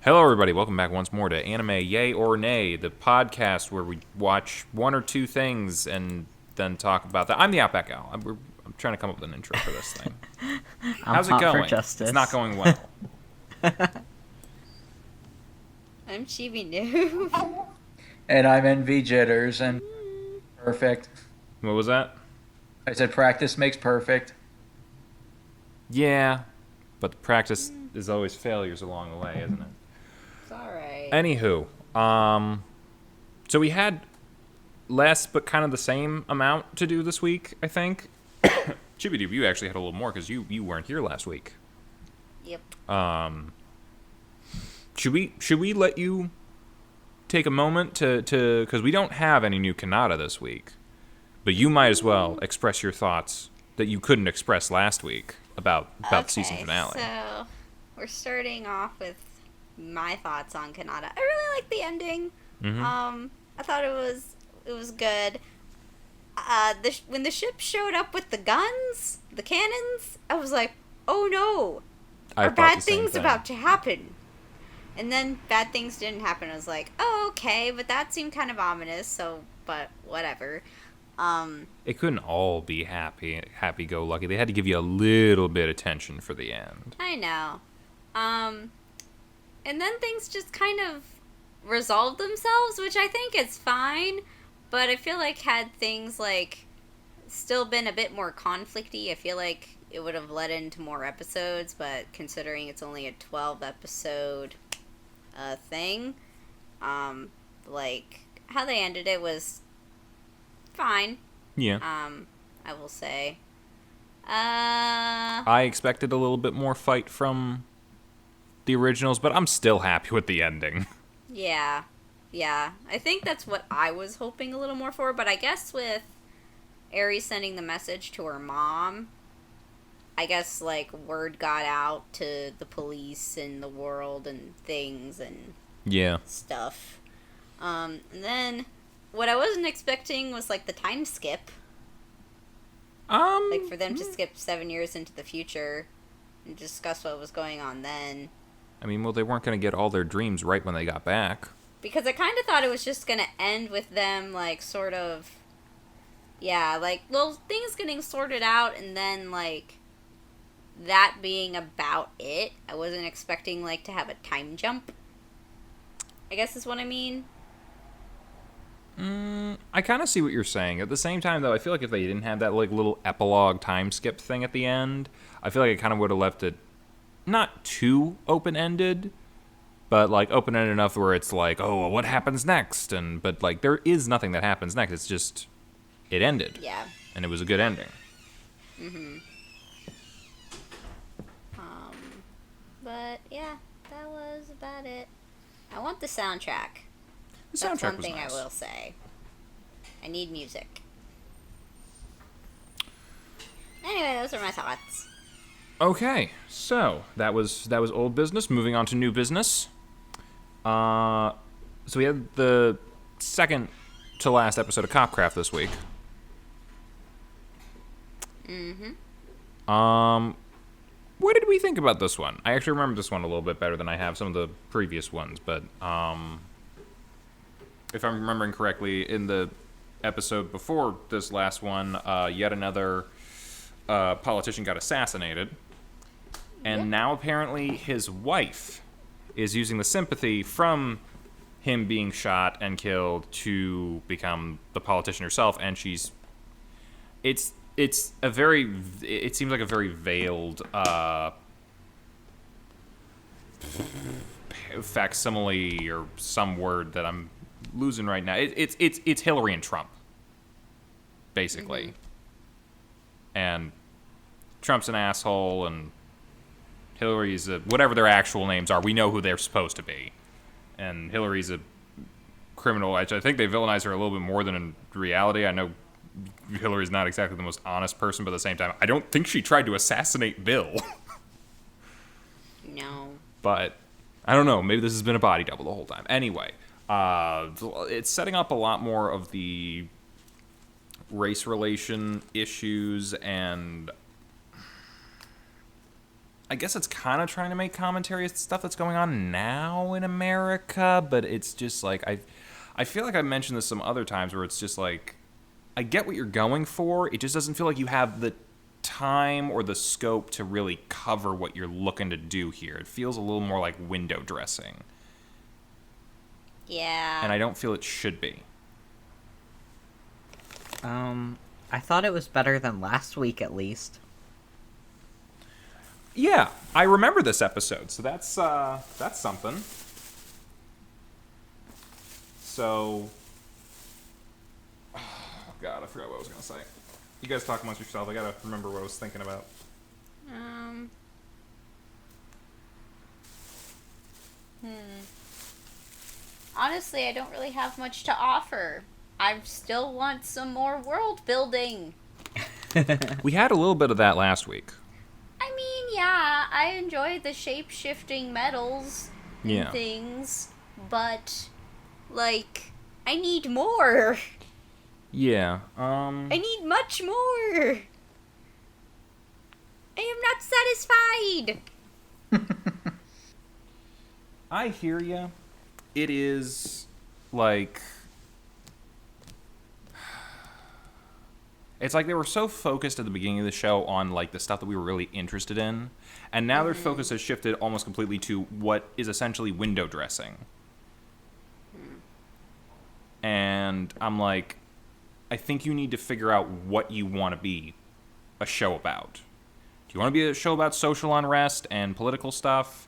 Hello, everybody. Welcome back once more to Anime Yay or Nay, the podcast where we watch one or two things and then talk about that. I'm the OutbackAl. I'm trying to come up with an intro for this thing. How's it going? Justice. It's not going well. I'm Chibi Noob. And I'm NV Jitters, and perfect. What was that? I said practice makes perfect. Yeah, but the practice is always failures along the way, isn't it? It's alright. Anywho, so we had less but kind of the same amount to do this week, I think. Chibi Noob, you actually had a little more because you weren't here last week. Yep. Should we let you take a moment to because we don't have any new Kanata this week, but you might as well express your thoughts that you couldn't express last week about the season finale. So we're starting off with my thoughts on Kanata. I really like the ending. Mm-hmm. I thought it was good. When the ship showed up with the guns, the cannons, I was like, oh no, I are thought bad the same things thing. about to happen? And then bad things didn't happen. I was like, oh, okay, but that seemed kind of ominous, so, but whatever. It couldn't all be happy-go-lucky. They had to give you a little bit of tension for the end. I know. And then things just kind of resolved themselves, which I think is fine, but I feel like had things, like, still been a bit more conflicty, I feel like it would have led into more episodes, but considering it's only a 12-episode thing, like, how they ended it was fine, Yeah. I will say. I expected a little bit more fight from the originals, but I'm still happy with the ending. Yeah. I think that's what I was hoping a little more for, but I guess with Aries sending the message to her mom, I guess, like, word got out to the police and the world and things and Yeah. stuff. And then what I wasn't expecting was, like, the time skip. Like, for them to skip 7 years into the future and discuss what was going on then. I mean, well, they weren't going to get all their dreams right when they got back. Because I kind of thought it was just going to end with them, like, sort of... Yeah, like, well, things getting sorted out and then, like, that being about it. I wasn't expecting, like, to have a time jump. I guess is what I mean. I kind of see what you're saying. At the same time, though, I feel like if they didn't have that like little epilogue time skip thing at the end, I feel like it kind of would have left it not too open-ended, but like open-ended enough where it's like, oh, well, what happens next? But like there is nothing that happens next. It's just it ended. Yeah. And it was a good ending. But yeah, that was about it. I want the soundtrack. The That's soundtrack one was thing nice. I will say. I need music. Anyway, those are my thoughts. Okay, so that was old business. Moving on to new business. So we had the second to last episode of Copcraft this week. What did we think about this one? I actually remember this one a little bit better than I have some of the previous ones, but if I'm remembering correctly, in the episode before this last one, yet another politician got assassinated. And now apparently his wife is using the sympathy from him being shot and killed to become the politician herself, and it seems like a very veiled facsimile or some word that I'm losing right now. It's Hillary and Trump, basically. And Trump's an asshole, and Hillary's whatever their actual names are. We know who they're supposed to be, and Hillary's a criminal. I think they villainize her a little bit more than in reality. I know Hillary's not exactly the most honest person, but at the same time, I don't think she tried to assassinate Bill. No. But I don't know. Maybe this has been a body double the whole time. Anyway, it's setting up a lot more of the race relation issues, and I guess it's kind of trying to make commentary of stuff that's going on now in America, but it's just like I feel like I mentioned this some other times where it's just like I get what you're going for. It just doesn't feel like you have the time or the scope to really cover what you're looking to do here. It feels a little more like window dressing. Yeah. And I don't feel it should be. I thought it was better than last week, at least. Yeah, I remember this episode, so that's something. So, oh God, I forgot what I was gonna say. You guys talk amongst yourself. I gotta remember what I was thinking about. Honestly, I don't really have much to offer. I still want some more world building. We had a little bit of that last week. I mean, yeah, I enjoyed the shape-shifting metals and things, but, like, I need more. Yeah, I need much more. I am not satisfied. I hear ya. It is, like... It's like they were so focused at the beginning of the show on, like, the stuff that we were really interested in, and now their focus has shifted almost completely to what is essentially window dressing. And I'm like, I think you need to figure out what you want to be a show about. Do you want to be a show about social unrest and political stuff?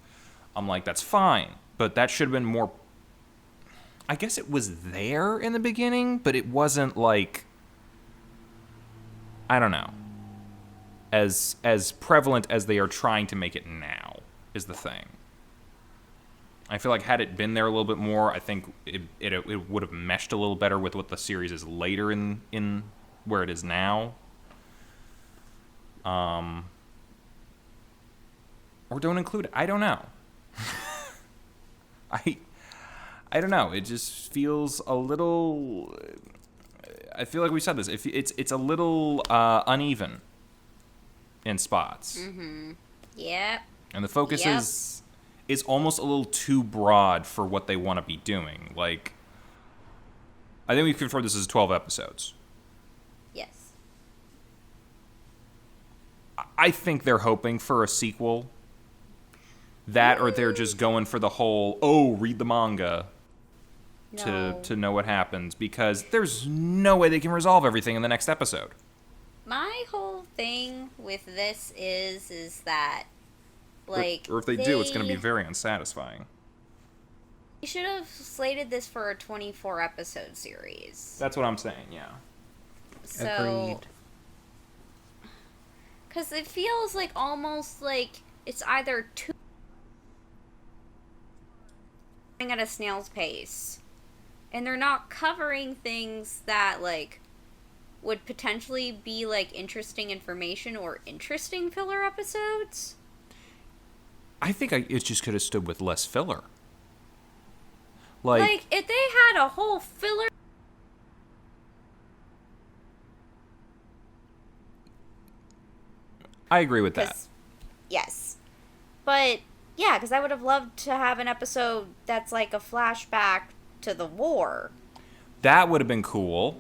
I'm like, that's fine, but that should have been more... I guess it was there in the beginning, but it wasn't, like... I don't know. As prevalent as they are trying to make it now is the thing. I feel like had it been there a little bit more, I think it would have meshed a little better with what the series is later in where it is now. Or don't include it. I don't know. I don't know. It just feels a little... I feel like we said this. It's a little uneven in spots. Mm-hmm. Yep. And the focus is almost a little too broad for what they want to be doing. Like, I think we've confirmed this is 12 episodes. Yes. I think they're hoping for a sequel. That or they're just going for the whole, read the manga to know what happens, because there's no way they can resolve everything in the next episode. My whole thing with this is that, like... Or if they do, it's going to be very unsatisfying. You should have slated this for a 24-episode series. That's what I'm saying, yeah. So, Agreed. because it feels like almost like it's either too... at a snail's pace. And they're not covering things that, like, would potentially be, like, interesting information or interesting filler episodes. I think it just could have stood with less filler. Like, if they had a whole filler... I agree with that. Yes. But, yeah, because I would have loved to have an episode that's, like, a flashback to the war. That would have been cool.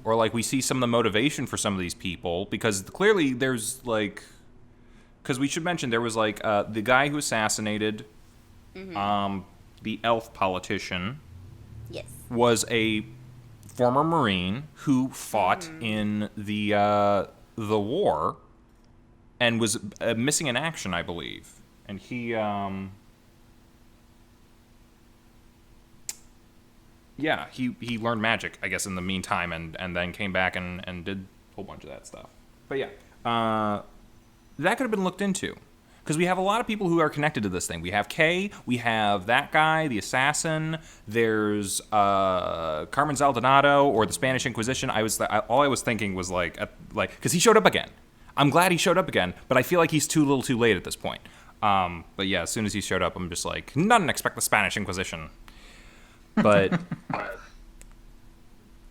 Or, like, we see some of the motivation for some of these people, because clearly there's, like... Because we should mention, there was, like, the guy who assassinated the elf politician. Yes. Was a former Marine who fought in the war and was missing in action, I believe. And he... Yeah, he learned magic, I guess, in the meantime, and then came back and did a whole bunch of that stuff. But yeah, that could have been looked into. Because we have a lot of people who are connected to this thing. We have Kay, we have that guy, the assassin, there's Carmen Zaldonado, or the Spanish Inquisition. All I was thinking was, like, because he showed up again. I'm glad he showed up again, but I feel like he's too little too late at this point. But yeah, as soon as he showed up, I'm just like, none expect the Spanish Inquisition. But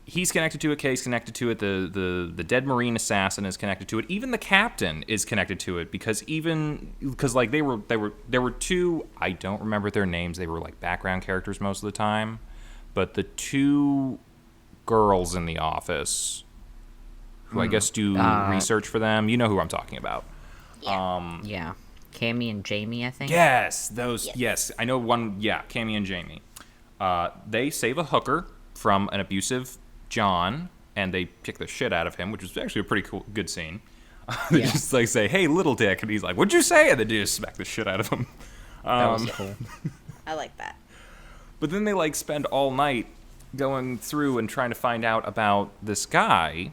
he's connected to it. Kay's connected to it. The dead Marine assassin is connected to it. Even the captain is connected to it because like there were two. I don't remember their names. They were like background characters most of the time, but the two girls in the office, who I guess do research for them. You know who I'm talking about. Yeah. Cammy and Jamie, I think. Yes, those. Yes, I know one. Yeah, Cammy and Jamie. They save a hooker from an abusive John, and they kick the shit out of him, which was actually a pretty good scene. They just like say, "Hey, little dick," and he's like, "What'd you say?" And they just smack the shit out of him. That was cool. I like that. But then they like spend all night going through and trying to find out about this guy.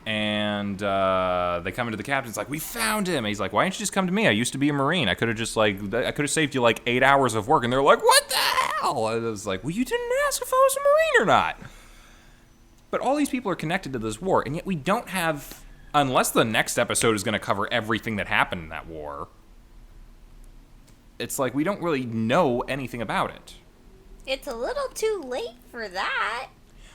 And they come into the captain's like, "We found him." And he's like, "Why didn't you just come to me? I used to be a Marine. I could have saved you like 8 hours of work." And they're like, "What the hell?" And I was like, "Well, you didn't ask if I was a Marine or not." But all these people are connected to this war, and yet we don't have, unless the next episode is going to cover everything that happened in that war. It's like we don't really know anything about it. It's a little too late for that.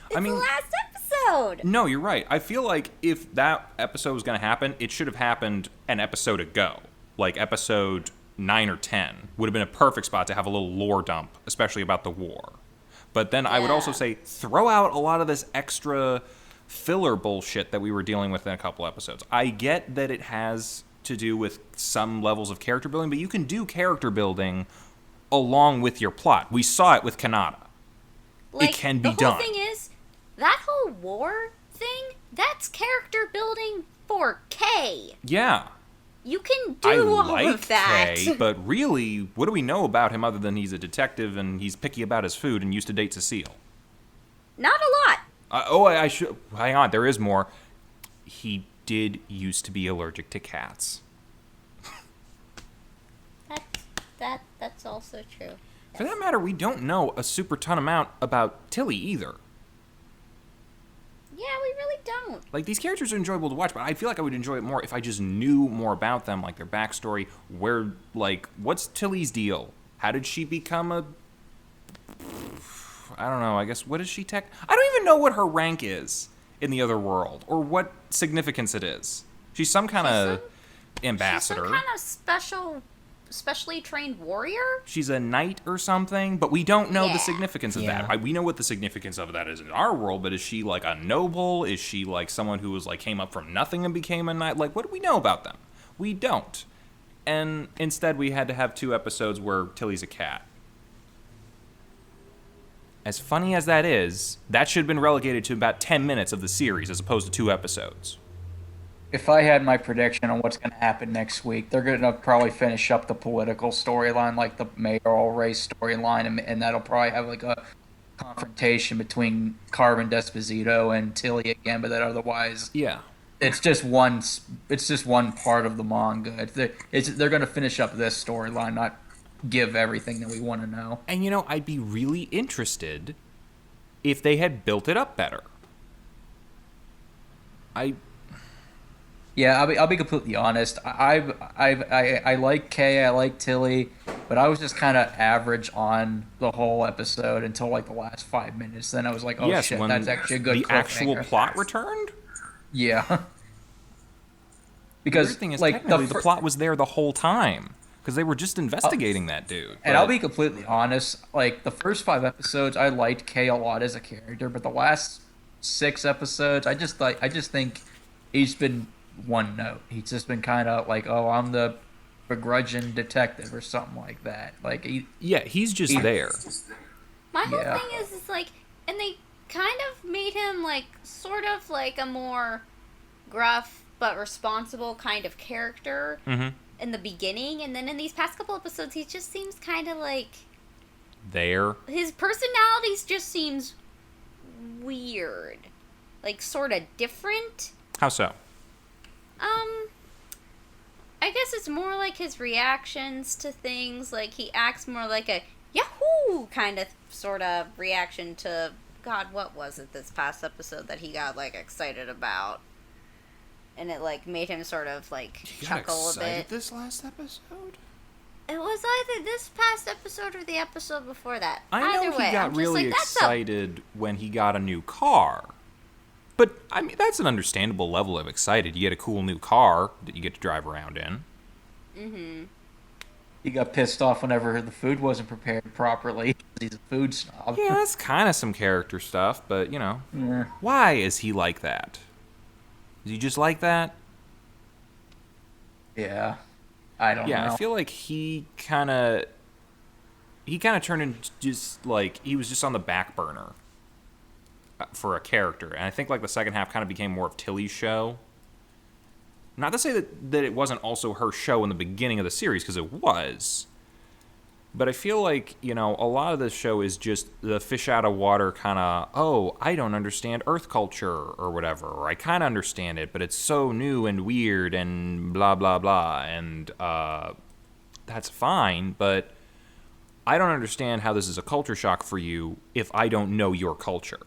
It's I mean, the last episode. No, you're right. I feel like if that episode was going to happen, it should have happened an episode ago. Like episode 9 or 10 would have been a perfect spot to have a little lore dump, especially about the war. But then I would also say throw out a lot of this extra filler bullshit that we were dealing with in a couple episodes. I get that it has to do with some levels of character building, but you can do character building along with your plot. We saw it with Kanata. Like, it can be done. done. The whole thing is, that whole war thing, that's character building for Kay. Yeah. You can do all of that. Kay, but really, what do we know about him other than he's a detective and he's picky about his food and used to date Cecile? Not a lot. I should... Hang on, there is more. He did used to be allergic to cats. That's also true. For that matter, we don't know a super ton amount about Tilly either. Yeah, we really don't. Like, these characters are enjoyable to watch, but I feel like I would enjoy it more if I just knew more about them, like their backstory, where, like, what's Tilly's deal? How did she become a... I don't know, I guess, what is she tech... I don't even know what her rank is in the other world, or what significance it is. She's some kind of ambassador. She's some kind of specially trained warrior? She's a knight or something, but we don't know the significance of Yeah. that. We know what the significance of that is in our world, but is she like a noble? Is she like someone who was like came up from nothing and became a knight? Like, what do we know about them? We don't. And instead we had to have 2 episodes where Tilly's a cat. As funny as that is, that should have been relegated to about 10 minutes of the series as opposed to 2 episodes. If I had my prediction on what's going to happen next week, they're going to probably finish up the political storyline, like the mayoral race storyline, and that'll probably have like a confrontation between Carmen Desposito and Tilly again. But that otherwise, Yeah. it's just one part of the manga. They're going to finish up this storyline, not give everything that we want to know. And you know, I'd be really interested if they had built it up better. Yeah, I'll be completely honest. I like Kay, I like Tilly, but I was just kind of average on the whole episode until like the last 5 minutes. Then I was like, oh yes, shit, when that's actually a good the actual cliffhanger. plot returned? Yeah. The Because weird thing is, like technically, the plot was there the whole time. Because they were just investigating that dude. And I'll be completely honest, like the first 5 episodes, I liked Kay a lot as a character, but the last 6 episodes, I just think he's been one note. He's just been kind of like, oh, I'm the begrudging detective or something like that. Like he's just there. My whole Yeah. thing is like, and they kind of made him like sort of like a more gruff but responsible kind of character in the beginning, and then in these past couple episodes, he just seems kind of like There. his personality just seems weird, like sort of different. How so? I guess it's more like his reactions to things. Like he acts more like a Yahoo kind of sort of reaction to God. What was it this past episode that he got like excited about, and it like made him sort of like You got chuckle a excited bit. this last episode? It was either this past episode or the episode before that. I Either know way, he got I'm just really like, that's excited when he got a new car. But, I mean, that's an understandable level of excited. You get a cool new car that you get to drive around in. Mm-hmm. He got pissed off whenever the food wasn't prepared properly. He's a food snob. Yeah, that's kind of some character stuff, but, you know. Yeah. Why is he like that? Is he just like that? Yeah. I don't know. Yeah, I feel like he kind of turned into just, like, he was just on the back burner for a character. And I think, like, the second half kind of became more of Tilly's show. Not to say that it wasn't also her show in the beginning of the series, because it was. But I feel like, you know, a lot of this show is just the fish out of water kind of, oh, I don't understand Earth culture or whatever. Or I kind of understand it, but it's so new and weird and blah, blah, blah. And that's fine, but I don't understand how this is a culture shock for you if I don't know your culture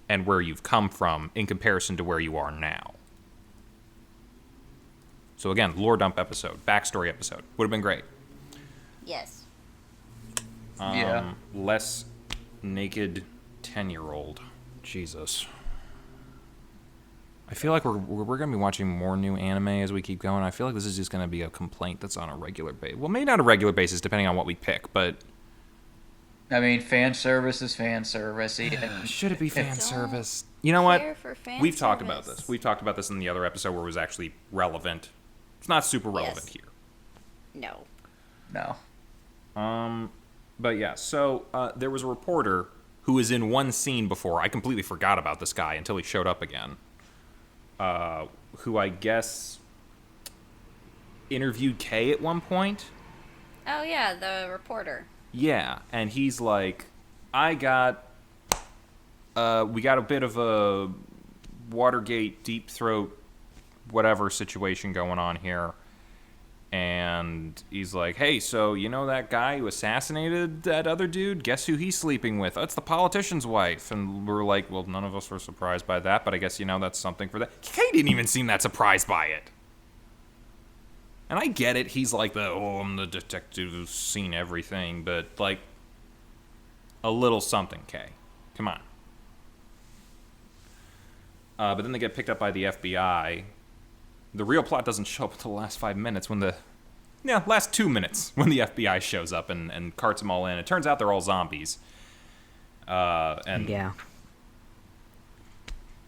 and where you've come from in comparison to where you are now. So again, lore dump episode, backstory episode. Would have been great. Yes. Yeah. Less naked 10-year-old. Jesus. I feel like we're going to be watching more new anime as we keep going. I feel like this is just going to be a complaint that's on a regular basis. Well, maybe not a regular basis, depending on what we pick, but... I mean, fan service is fan service. Should it be fan Don't service? You know what? care for fan We've talked about service. this. We've talked about this in the other episode where it was actually relevant. It's not super relevant Yes. here. No. No. But yeah, so there was a reporter who was in one scene before. I completely forgot about this guy until he showed up again. Who I guess interviewed Kay at one point. Oh yeah, the reporter. Yeah, and he's like, we got a bit of a Watergate deep throat whatever situation going on here. And he's like, hey, so you know that guy who assassinated that other dude? Guess who he's sleeping with? That's the politician's wife. And we're like, well, none of us were surprised by that, but I guess, you know, that's something for that. Kay didn't even seem that surprised by it. And I get it. He's like I'm the detective who's seen everything, but, like, a little something, Kay. Come on. But then they get picked up by the FBI. The real plot doesn't show up until the last 5 minutes last 2 minutes when the FBI shows up and carts them all in. It turns out they're all zombies. And Yeah.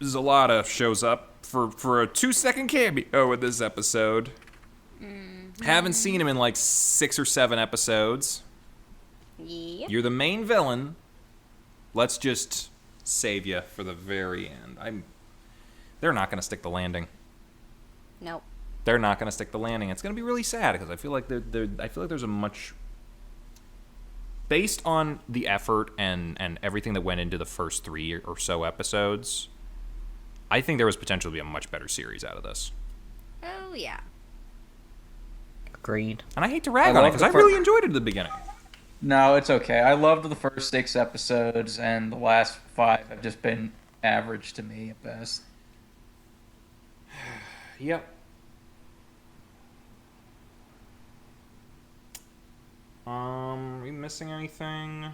Zalata shows up for a 2-second cameo in this episode. Mm-hmm. Haven't seen him in like 6 or 7 episodes. Yep. You're the main villain. Let's just save you for the very end. They're not going to stick the landing. Nope. They're not going to stick the landing. It's going to be really sad because I feel like there's a much, based on the effort and everything that went into the first 3 or so episodes, I think there was potential to be a much better series out of this. Oh yeah. Agreed. And I hate to rag I on it love because I the really enjoyed it at the beginning. No, it's okay. I loved the first 6 episodes, and the last 5 have just been average to me at best. Yep. Are we missing anything?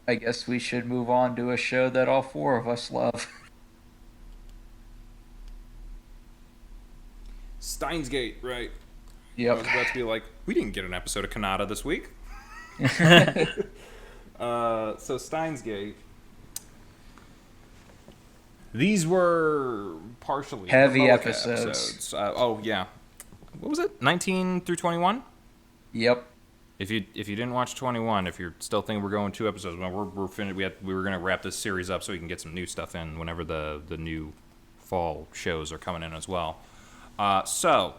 I guess we should move on to a show that all 4 of us love. Steins Gate, right. I Yep. was about to be like, we didn't get an episode of Kanata this week. So Steins Gate. These were partially Heavy Momoka episodes. Oh yeah, what was it? 19 through 21. Yep. If you didn't watch 21, if you're still thinking we're going 2 episodes, well, we're finished. We were gonna wrap this series up so we can get some new stuff in whenever the new fall shows are coming in as well. So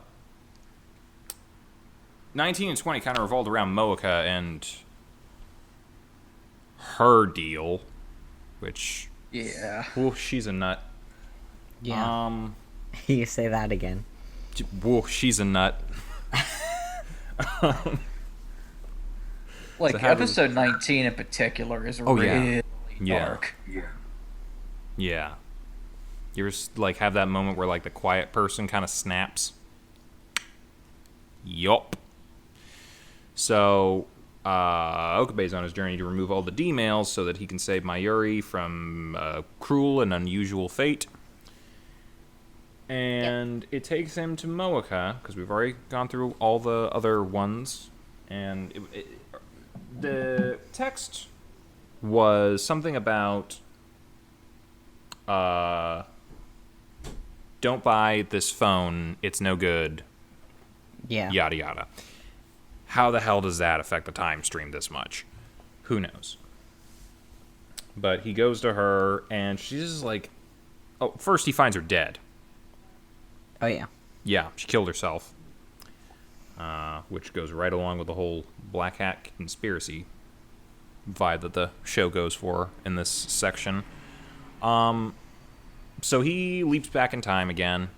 19 and 20 kind of revolved around Moeka and her deal, which, Yeah. she's a nut. Yeah. You say that again. She's a nut. Like, So how episode 19 in particular is yeah. really Yeah. dark. Yeah. You ever, like, have that moment where, like, the quiet person kind of snaps? Yup. So Okabe's on his journey to remove all the D-mails so that he can save Mayuri from a cruel and unusual fate. And it takes him to Moeka, because we've already gone through all the other ones. And the text was something about don't buy this phone, it's no good, Yeah. yada yada. How the hell does that affect the time stream this much? Who knows? But he goes to her, and she's just like... Oh, first he finds her dead. Oh, yeah. Yeah, she killed herself. Which goes right along with the whole Black Hat conspiracy vibe that the show goes for in this section. So he leaps back in time again,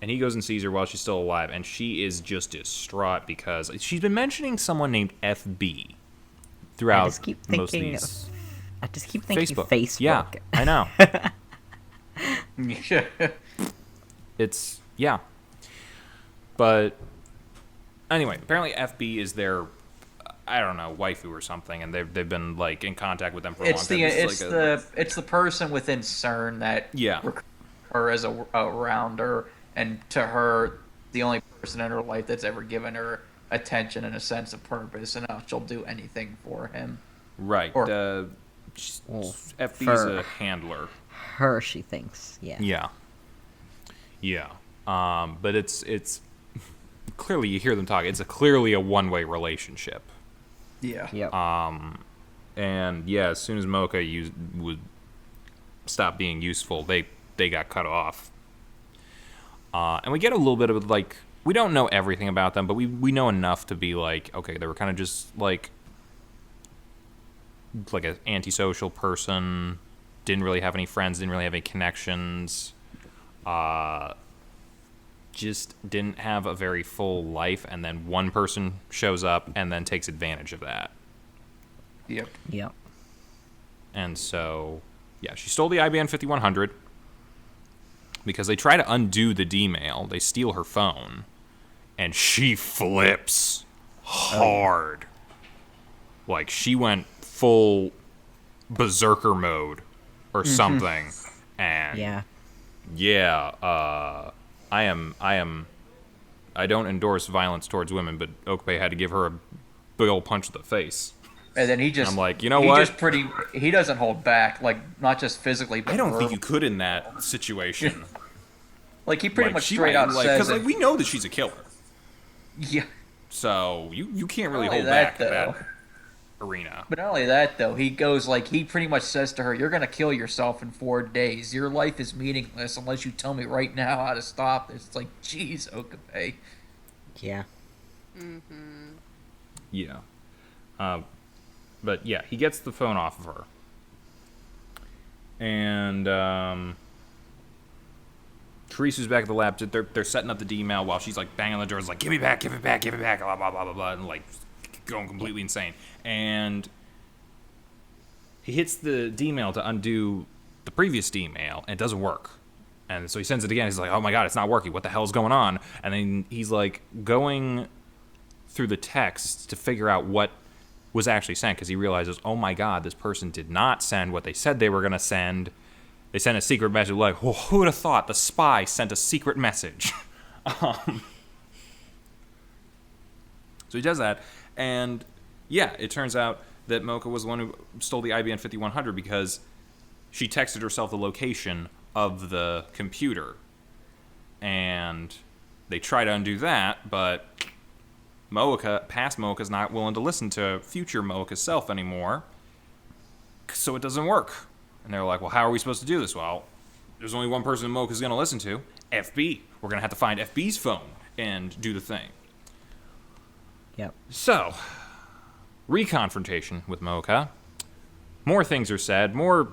and he goes and sees her while she's still alive, and she is just distraught because she's been mentioning someone named FB throughout most of these. I just keep thinking Facebook. Facebook. Yeah, I know. Yeah. It's, yeah. But anyway, apparently FB is their, I don't know, waifu or something, and they've been like in contact with them for a long time. It's the person within CERN that recruits her as a rounder, and to her, the only person in her life that's ever given her attention and a sense of purpose, and she'll do anything for him. Right. Well, FB's a handler. Her, she thinks. Yeah. Yeah. But it's clearly, you hear them talk, it's clearly a one-way relationship. Yeah. Yep. And yeah, as soon as Mocha would stop being useful, they got cut off. And we get a little bit of like, we don't know everything about them, but we know enough to be like, okay, they were kind of just like an antisocial person, didn't really have any friends, didn't really have any connections, just didn't have a very full life, and then one person shows up and then takes advantage of that. Yep. And so, yeah, she stole the IBM 5100 because they try to undo the D-mail. They steal her phone, and she flips hard. Like, she went full berserker mode or something. And I don't endorse violence towards women, but Okabe had to give her a big old punch to the face. And then I'm like, you know what? He doesn't hold back, like, not just physically, but I don't think verbally. you could in that situation. Like, he pretty much she straight out like, says... Because we know that she's a killer. Yeah. So you can't really Not only hold that, back in though. that arena. But not only that, though, he goes, like, he pretty much says to her, you're going to kill yourself in 4 days. Your life is meaningless unless you tell me right now how to stop this. It's like, jeez, Okabe. Yeah. Yeah. But yeah, he gets the phone off of her. And Teresa's back at the lab. They're setting up the D-mail while she's like banging on the doors, like, give it back, blah, blah, blah, blah, blah, and like going completely insane. And he hits the D-mail to undo the previous D-mail, and it doesn't work. And so he sends it again. He's like, oh my god, it's not working. What the hell is going on? And then he's like going through the text to figure out what was actually sent, because he realizes, oh my god, this person did not send what they said they were going to send. They sent a secret message. Like, well, who would have thought the spy sent a secret message? So he does that, and yeah, it turns out that Mocha was the one who stole the IBM 5100 because she texted herself the location of the computer. And they try to undo that, but past Mocha's not willing to listen to future Mocha's self anymore, so it doesn't work. And they're like, well, how are we supposed to do this? Well, there's only one person Mocha's going to listen to, FB. We're going to have to find FB's phone and do the thing. Yep. So, reconfrontation with Mocha. More things are said. More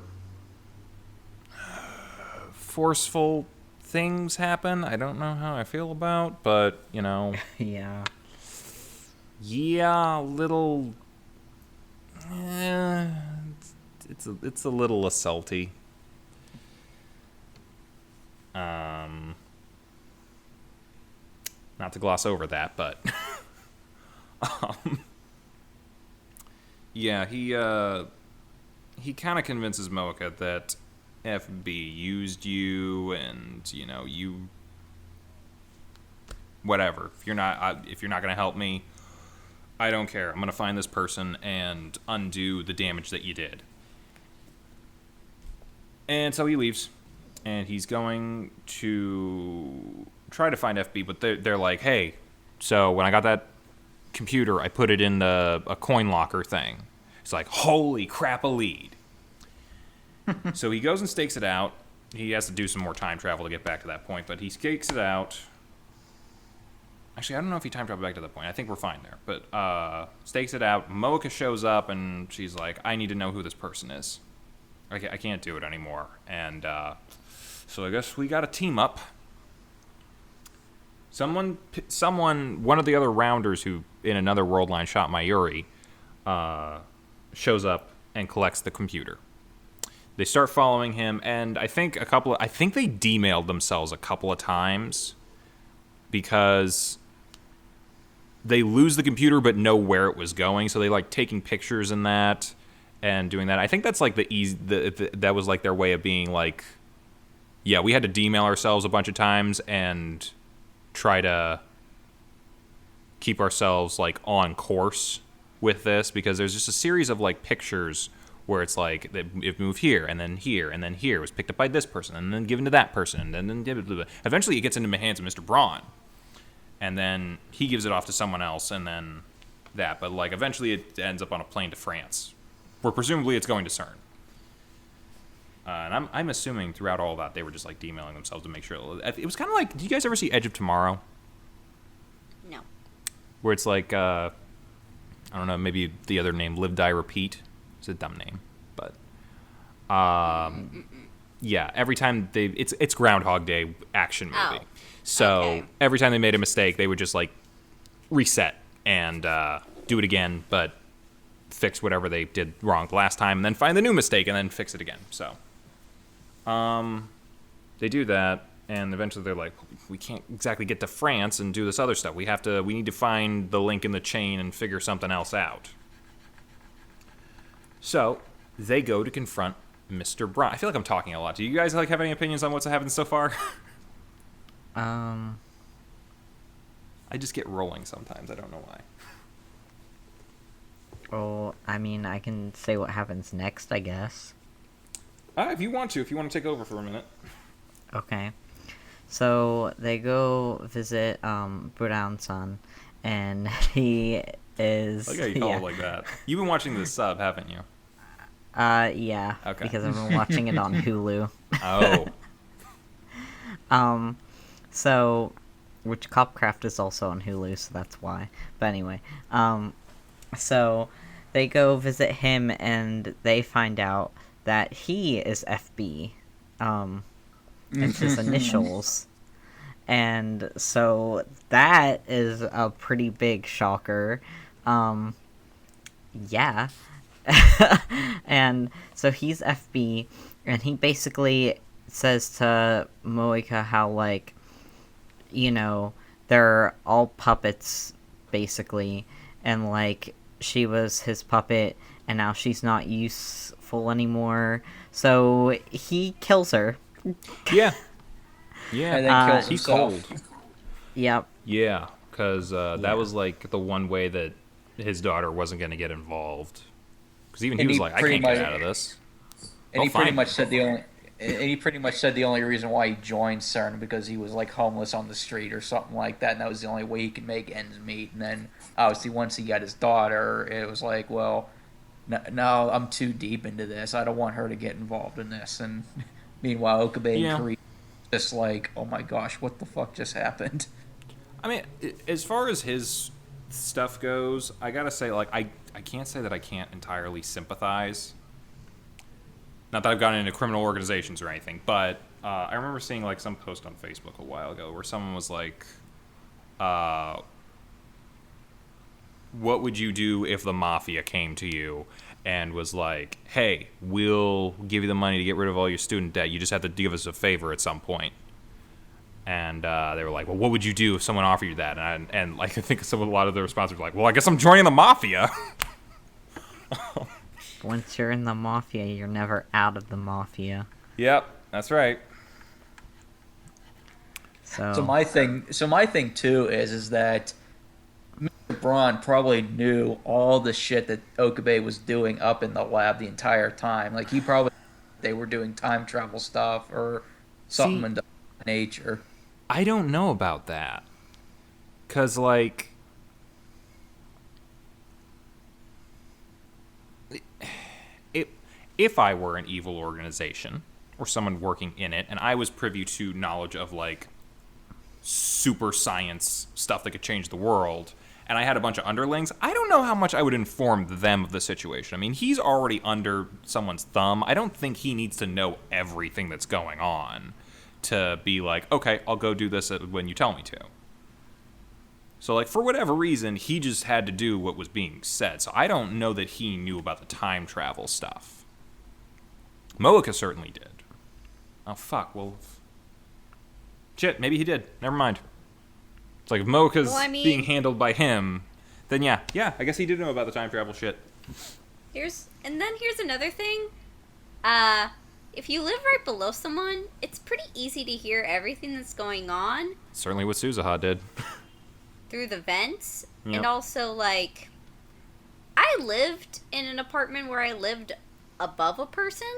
forceful things happen. I don't know how I feel about, but, you know. Yeah. Yeah, a little... it's a little assaulty. Not to gloss over that, but... Yeah, he kind of convinces Mocha that FB used you, and you whatever. If you're not gonna help me, I don't care. I'm gonna find this person and undo the damage that you did. And so he leaves, and he's going to try to find FB, but they're like, hey, so when I got that computer, I put it in a coin locker thing. It's like, holy crap, a lead. So he goes and stakes it out. He has to do some more time travel to get back to that point, but he stakes it out. Actually, I don't know if he time traveled back to that point. I think we're fine there. But stakes it out. Mocha shows up, and she's like, I need to know who this person is. I can't do it anymore. And so I guess we got to team up. Someone, one of the other rounders who in another world line shot Mayuri, shows up and collects the computer. They start following him, and I think they demailed themselves a couple of times because they lose the computer but know where it was going, so they like taking pictures in that and doing that. I think that's like that was like their way of being like, yeah, we had to demail ourselves a bunch of times and try to keep ourselves like on course with this, because there's just a series of like pictures where it's like it moved here and then here and then here, it was picked up by this person and then given to that person and then blah, blah, blah. Eventually it gets into the hands of Mr. Braun, and then he gives it off to someone else, and then that. But like eventually it ends up on a plane to France, where presumably it's going to CERN. And I'm assuming throughout all that they were just like demailing themselves to make sure it was kind of like. Do you guys ever see Edge of Tomorrow? No. Where it's like I don't know, maybe the other name, Live, Die, Repeat. It's a dumb name, but yeah. Every time it's Groundhog Day action movie. Oh, so okay. Every time they made a mistake, they would just like reset and do it again, but fix whatever they did wrong the last time, and then find the new mistake and then fix it again. So they do that, and eventually they're like, we can't exactly get to France and do this other stuff. We need to find the link in the chain and figure something else out. So they go to confront Mr. Braun. I feel like I'm talking a lot. Do you guys like have any opinions on what's happened so far? Um, I just get rolling sometimes. I don't know why. well, I mean, I can say what happens next, I guess. If you want to take over for a minute. Okay. So they go visit Brown-san, and he is. I like how you call it like that. You've been watching this sub, haven't you? Yeah. Okay. Because I've been watching it on Hulu. Oh. So, which Copcraft is also on Hulu, so that's why. But anyway, so they go visit him, and they find out that he is FB. It's his initials. And so that is a pretty big shocker. Yeah. And so he's FB, and he basically says to Moika how, like, they're all puppets, basically, and, like, she was his puppet, and now she's not useful anymore, so he kills her. Yeah. Yeah. And then kills he's himself. cold. Yep. Yeah, because Yeah. that was, like, the one way that his daughter wasn't going to get involved. Because even he And was he like, I pretty can't get much- out of this. And he fine. pretty much said the only reason why he joined CERN because he was like homeless on the street or something like that, and that was the only way he could make ends meet. And then obviously once he got his daughter, it was like, well, no, I'm too deep into this. I don't want her to get involved in this. And meanwhile, Okabe and Kari just like, oh my gosh, what the fuck just happened? I mean, as far as his stuff goes, I gotta say, like, I can't say that I can't entirely sympathize. Not that I've gotten into criminal organizations or anything, but I remember seeing, like, some post on Facebook a while ago where someone was like, what would you do if the mafia came to you and was like, hey, we'll give you the money to get rid of all your student debt. You just have to give us a favor at some point. And they were like, well, what would you do if someone offered you that? And like, I think a lot of the responses were like, well, I guess I'm joining the mafia. Once you're in the mafia, you're never out of the mafia. Yep, that's right. So my thing too is that Mr. Braun probably knew all the shit that Okabe was doing up in the lab the entire time. Like he probably they were doing time travel stuff or something in that nature. I don't know about that. 'Cause like if I were an evil organization or someone working in it and I was privy to knowledge of like super science stuff that could change the world and I had a bunch of underlings, I don't know how much I would inform them of the situation. I mean, he's already under someone's thumb. I don't think he needs to know everything that's going on to be like, okay, I'll go do this when you tell me to. So, like, for whatever reason, he just had to do what was being said. So I don't know that he knew about the time travel stuff. Moeka certainly did. Oh, fuck. Well, shit, maybe he did. Never mind. It's like, if Moeka's being handled by him, then yeah, I guess he did know about the time travel shit. Here's another thing. If you live right below someone, it's pretty easy to hear everything that's going on. Certainly what Suzuha did. Through the vents. Yep. And also, like, I lived in an apartment where I lived above a person.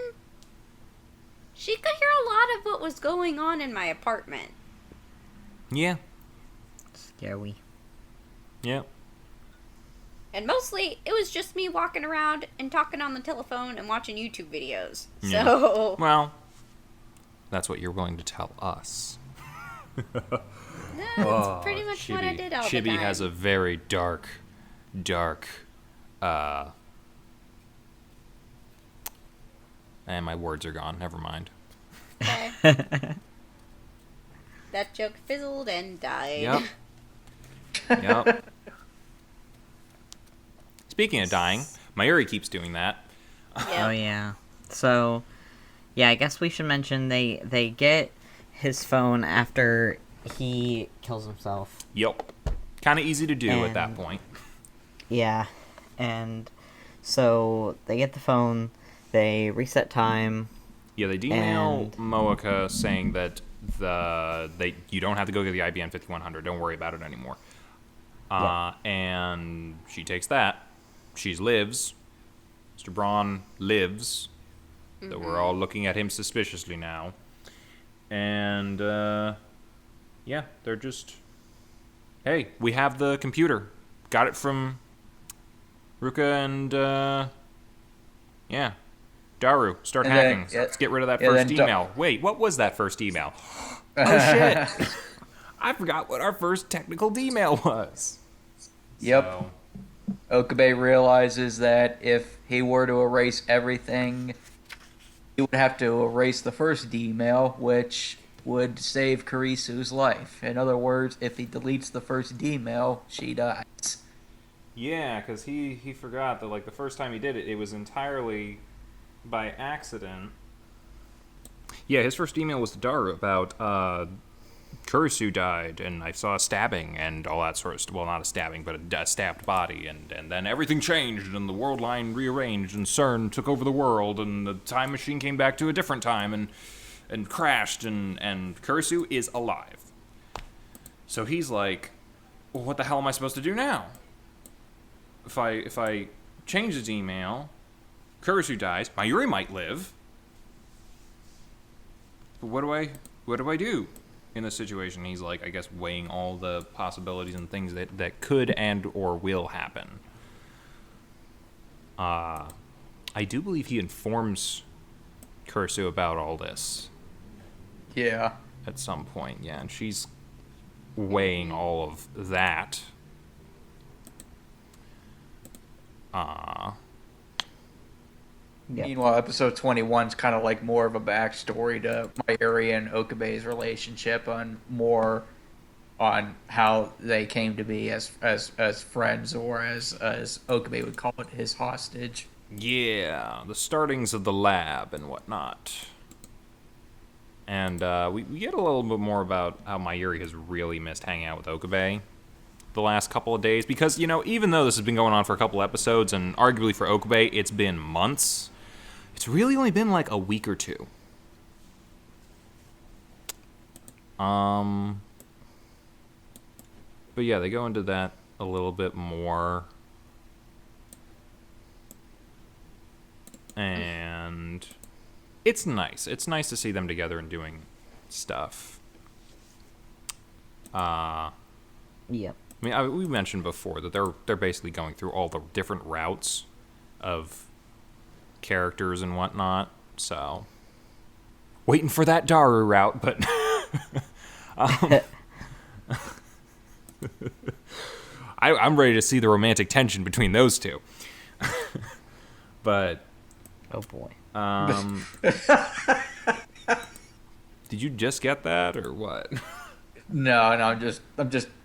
She could hear a lot of what was going on in my apartment. Yeah. Scary. Yeah. And mostly, it was just me walking around and talking on the telephone and watching YouTube videos. Yeah. So... Well, that's what you're willing to tell us. That's pretty much what I did all the time. Chibi has a very dark, and my words are gone. Never mind. Okay. That joke fizzled and died. Yep. Yep. Speaking of dying, Mayuri keeps doing that. Yep. Oh yeah. So, yeah, I guess we should mention they get his phone after he kills himself. Yep. Kind of easy to do at that And- point. Yeah, and so they get the phone, they reset time. Yeah, they email And- Moeka saying that you don't have to go get the IBM 5100. Don't worry about it anymore. And she takes that. She lives. Mr. Braun lives. That we're all looking at him suspiciously now. And yeah, they're just, hey, we have the computer. Got it from Ruka and yeah, Daru. Start And then- hacking. Let's get rid of that yeah, first then email. Wait, what was that first email? Oh shit! I forgot what our first technical email was. Yep. So, Okabe realizes that if he were to erase everything, he would have to erase the first email, which would save Kurisu's life. In other words, if he deletes the first email, she dies. yeah, because he forgot that like the first time he did it, it was entirely by accident. Yeah, his first email was to Daru about Kurisu died, and I saw a stabbing and all that sort of stuff. Well, not a stabbing, but a stabbed body, and then everything changed, and the world line rearranged, and CERN took over the world, and the time machine came back to a different time, and crashed, and Kurisu is alive. So he's like, well, what the hell am I supposed to do now? If I change his email, Kurisu dies, Mayuri might live. But what do I do in this situation? He's like, I guess, weighing all the possibilities and things that could and or will happen. I do believe he informs Kurisu about all this Yeah. at some point, yeah, and she's weighing all of that. Yep. Meanwhile, episode 21 is kind of like more of a backstory to Mayuri and Okabe's relationship, on how they came to be as friends, or as Okabe would call it, his hostage. Yeah, the startings of the lab and whatnot. And we get a little bit more about how Mayuri has really missed hanging out with Okabe the last couple of days. Because, you know, even though this has been going on for a couple episodes, and arguably for Okabe, it's been months, it's really only been like a week or two. But yeah, they go into that a little bit more. And it's nice. It's nice to see them together and doing stuff. Yep. I mean, we mentioned before that they're basically going through all the different routes of characters and whatnot. So, waiting for that Daru route, but I'm ready to see the romantic tension between those two. But Oh boy. did you just get that or what? No, I'm just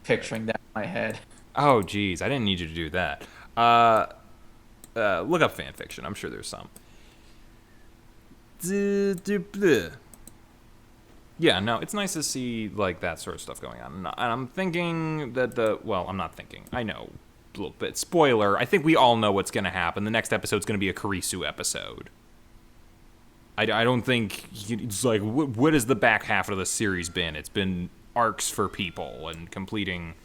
picturing that in my head. Oh, geez, I didn't need you to do that. Look up fan fiction. I'm sure there's some. Yeah, no, it's nice to see like that sort of stuff going on. And I'm thinking that I'm not thinking. I know a little bit. Spoiler. I think we all know what's going to happen. The next episode's going to be a Kurisu episode. I don't think it's like what has the back half of the series been? It's been arcs for people and completing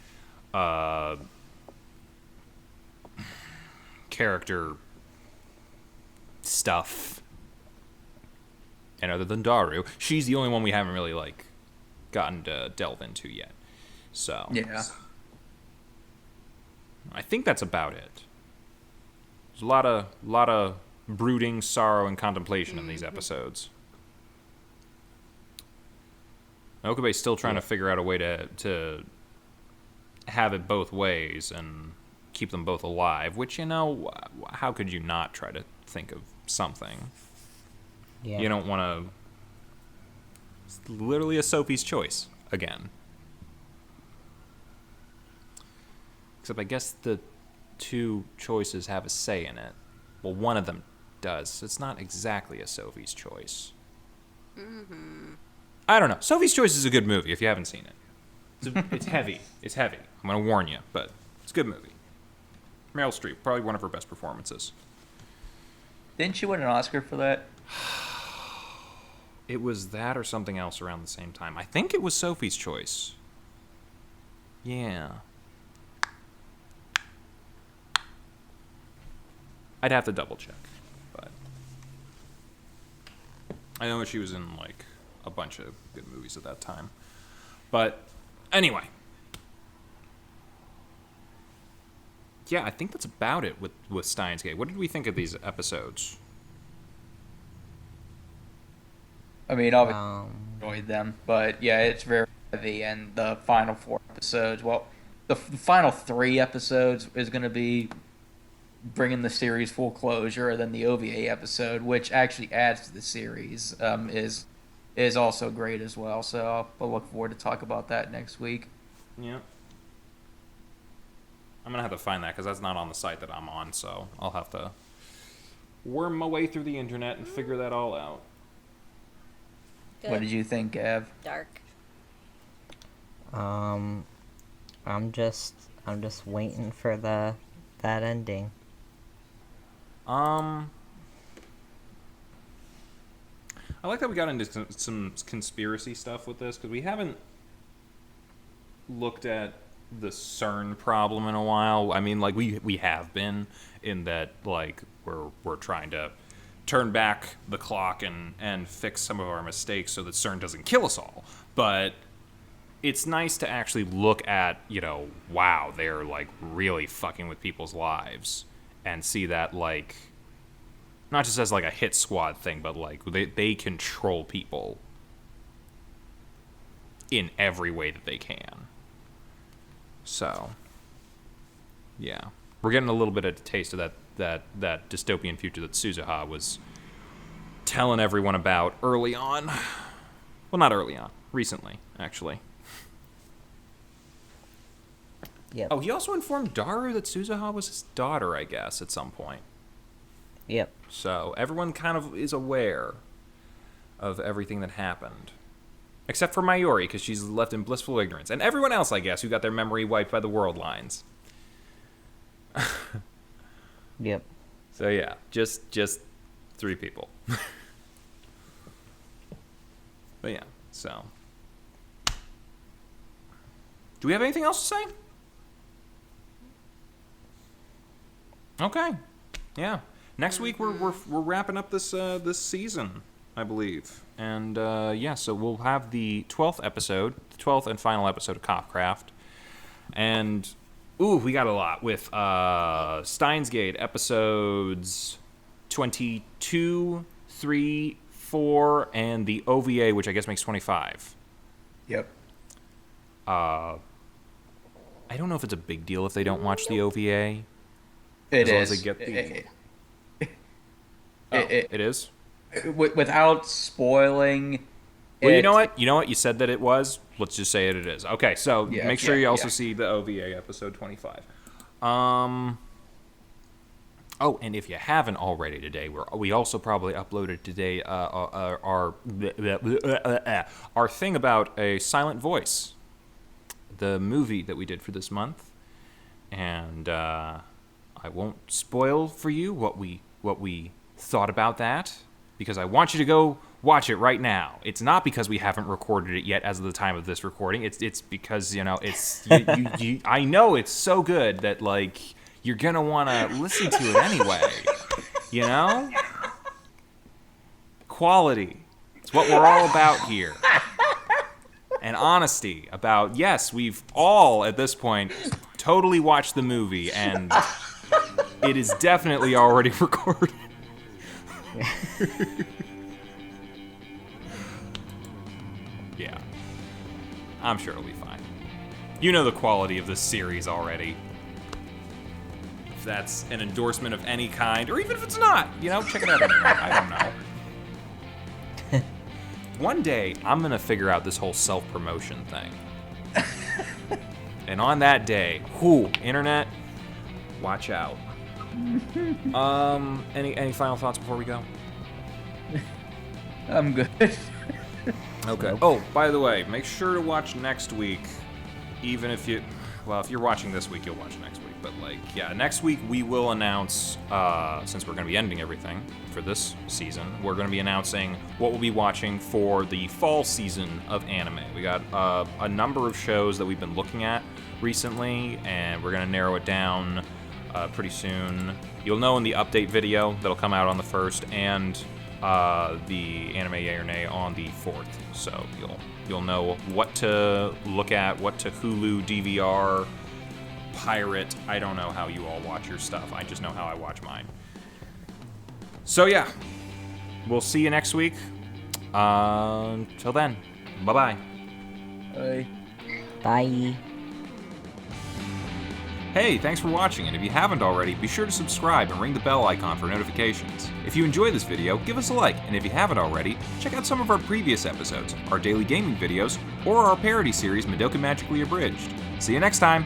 character stuff. And other than Daru, she's the only one we haven't really like gotten to delve into yet. So Yeah. I think that's about it. There's a lot of brooding, sorrow, and contemplation in these episodes. Okabe's still trying to figure out a way to have it both ways and keep them both alive, which, you know, how could you not try to think of something? Yeah. You don't want to... It's literally a Sophie's choice, again. Except I guess the two choices have a say in it. Well, one of them does. It's not exactly a Sophie's choice. I don't know. Sophie's Choice is a good movie if you haven't seen it. It's heavy. It's heavy. I'm going to warn you, but it's a good movie. Meryl Streep, probably one of her best performances. Didn't she win an Oscar for that? It was that or something else around the same time. I think it was Sophie's Choice. Yeah. I'd have to double check, but I know she was in like a bunch of good movies at that time. But anyway, yeah, I think that's about it with Steins Gate. What did we think of these episodes? I mean, obviously enjoyed them, but yeah, it's very heavy. And the final 4 episodes, well, the final 3 episodes is going to be bringing the series full closure. And then the OVA episode, which actually adds to the series, is also great as well. So I'll look forward to talk about that next week. Yeah. I'm going to have to find that because that's not on the site that I'm on, so I'll have to worm my way through the internet and figure that all out. Good. What did you think, Gav? Dark. I'm just waiting for that ending. I like that we got into some conspiracy stuff with this, because we haven't looked at the CERN problem in a while. I mean, like, we have been, in that, like, we're trying to turn back the clock and fix some of our mistakes so that CERN doesn't kill us all. But it's nice to actually look at, you know, wow, they're, like, really fucking with people's lives, and see that, like, not just as, like, a hit squad thing, but, like, they control people in every way that they can. So, yeah. We're getting a little bit of a taste of that dystopian future that Suzuha was telling everyone about early on. Well, not early on. Recently, actually. Yep. Oh, he also informed Daru that Suzuha was his daughter, I guess, at some point. Yep. So everyone kind of is aware of everything that happened. Except for Mayuri, because she's left in blissful ignorance. And everyone else, I guess, who got their memory wiped by the world lines. Yep. So yeah, just 3 people. But yeah, so. Do we have anything else to say? Okay. Yeah. Next week we're wrapping up this season, I believe. And yeah, so we'll have the 12th episode, the 12th and final episode of Copcraft. And ooh, we got a lot with Steins Gate episodes 22, 3, 4, and the OVA, which I guess makes 25. Yep. I don't know if it's a big deal if they don't watch the OVA. It as long is. as they get the... it is? Without spoiling. Well, you know what? You said that it was. Let's just say it is. Okay, so make sure you also see the OVA episode 25. Oh, and if you haven't already today, we also probably uploaded today our thing about A Silent Voice, the movie that we did for this month, and I won't spoil for you what we thought about that, because I want you to go watch it right now. It's not because we haven't recorded it yet as of the time of this recording. It's because it's I know it's so good that like you're gonna want to listen to it anyway. Quality. It's what we're all about here. And honesty about, yes, we've all at this point totally watched the movie, and it is definitely already recorded. Yeah. I'm sure it'll be fine. You know the quality of this series already. If that's an endorsement of any kind, or even if it's not, check it out anyway. I don't know. One day, I'm going to figure out this whole self-promotion thing. And on that day, internet, watch out. Any final thoughts before we go? I'm good. Okay. Oh, by the way, make sure to watch next week. Even if if you're watching this week, you'll watch next week. But next week we will announce, since we're going to be ending everything for this season, we're going to be announcing what we'll be watching for the fall season of anime. We got a number of shows that we've been looking at recently, and we're going to narrow it down pretty soon. You'll know in the update video that'll come out on the 1st, and the Anime Yay or Nay on the 4th. So you'll know what to look at, what to Hulu, DVR, pirate. I don't know how you all watch your stuff. I just know how I watch mine. So yeah, we'll see you next week. Till then, bye-bye. Bye. Bye. Hey, thanks for watching, and if you haven't already, be sure to subscribe and ring the bell icon for notifications. If you enjoyed this video, give us a like, and if you haven't already, check out some of our previous episodes, our daily gaming videos, or our parody series Madoka Magically Abridged. See you next time!